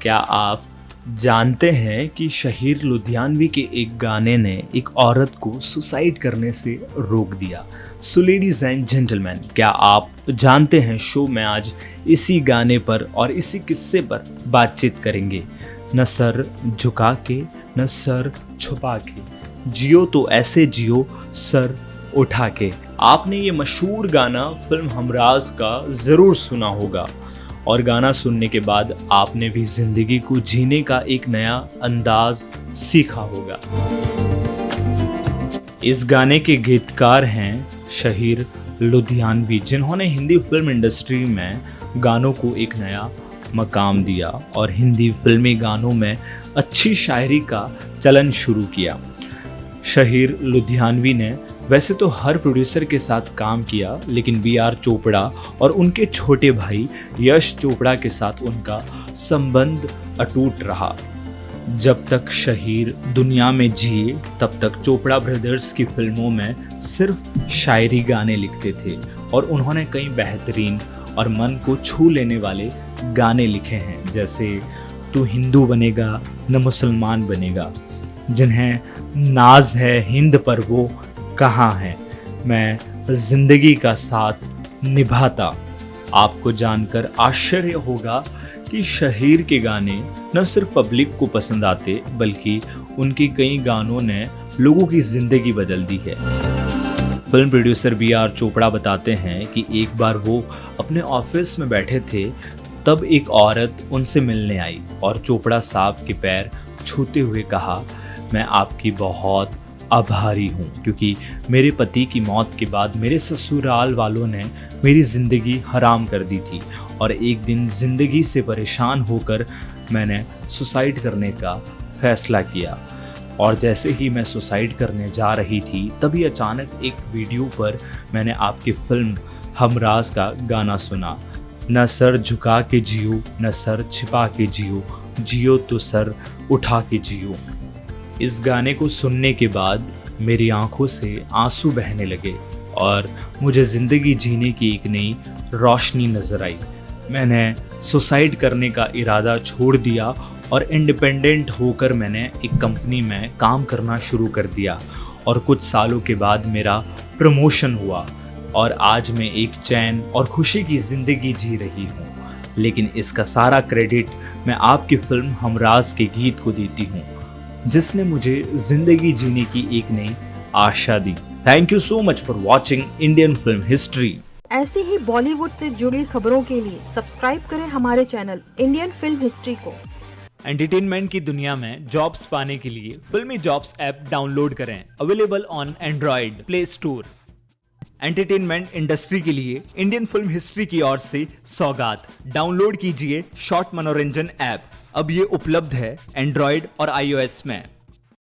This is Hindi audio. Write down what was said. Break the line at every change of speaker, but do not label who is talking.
क्या आप जानते हैं कि शहीर लुधियानवी के एक गाने ने एक औरत को सुसाइड करने से रोक दिया। सो लेडीज एंड जेंटलमैन, क्या आप जानते हैं शो में आज इसी गाने पर और इसी किस्से पर बातचीत करेंगे। न सर झुका के न सर छुपा के, जियो तो ऐसे जियो सर उठा के। आपने ये मशहूर गाना फिल्म हमराज का ज़रूर सुना होगा और गाना सुनने के बाद आपने भी जिंदगी को जीने का एक नया अंदाज सीखा होगा। इस गाने के गीतकार हैं शहीर लुधियानवी, जिन्होंने हिंदी फिल्म इंडस्ट्री में गानों को एक नया मकाम दिया और हिंदी फिल्मी गानों में अच्छी शायरी का चलन शुरू किया। शहीर लुधियानवी ने वैसे तो हर प्रोड्यूसर के साथ काम किया, लेकिन बी.आर. चोपड़ा और उनके छोटे भाई यश चोपड़ा के साथ उनका संबंध अटूट रहा। जब तक शहीर दुनिया में जिए तब तक चोपड़ा ब्रदर्स की फिल्मों में सिर्फ शायरी गाने लिखते थे और उन्होंने कई बेहतरीन और मन को छू लेने वाले गाने लिखे हैं, जैसे तू हिंदू बनेगा न मुसलमान बनेगा, जिन्हें नाज है हिंद पर वो कहाँ है, मैं जिंदगी का साथ निभाता। आपको जानकर आश्चर्य होगा कि शहीर के गाने न सिर्फ पब्लिक को पसंद आते बल्कि उनके कई गानों ने लोगों की जिंदगी बदल दी है। Film producer B R. चोपड़ा बताते हैं कि एक बार वो अपने ऑफिस में बैठे थे, तब एक औरत उनसे मिलने आई और चोपड़ा साहब के पैर छूते हुए कहा, मैं आपकी बहुत आभारी हूँ क्योंकि मेरे पति की मौत के बाद मेरे ससुराल वालों ने मेरी ज़िंदगी हराम कर दी थी और एक दिन ज़िंदगी से परेशान होकर मैंने सुसाइड करने का फैसला किया। और जैसे ही मैं सुसाइड करने जा रही थी तभी अचानक एक वीडियो पर मैंने आपकी फिल्म हमराज का गाना सुना, न सर झुका के जियो न सर छिपा के जियो, जियो तो सर उठा के जियो। इस गाने को सुनने के बाद मेरी आंखों से आंसू बहने लगे और मुझे ज़िंदगी जीने की एक नई रोशनी नज़र आई। मैंने सुसाइड करने का इरादा छोड़ दिया और इंडिपेंडेंट होकर मैंने एक कंपनी में काम करना शुरू कर दिया और कुछ सालों के बाद मेरा प्रमोशन हुआ और आज मैं एक चैन और खुशी की ज़िंदगी जी रही हूँ। लेकिन इसका सारा क्रेडिट मैं आपकी फिल्म हमराज के गीत को देती हूँ, जिसने मुझे जिंदगी जीने की एक नई आशा दी। Thank you so much for watching Indian film history.
ऐसे ही बॉलीवुड से जुड़ी खबरों के लिए सब्सक्राइब करें हमारे चैनल इंडियन फिल्म हिस्ट्री को।
एंटरटेनमेंट की दुनिया में जॉब्स पाने के लिए फिल्मी जॉब्स ऐप डाउनलोड करें, available on Android play store. Entertainment industry के लिए इंडियन फिल्म हिस्ट्री की ओर से सौगात, डाउनलोड कीजिए शॉर्ट मनोरंजन ऐप। अब ये उपलब्ध है एंड्रॉइड और iOS में।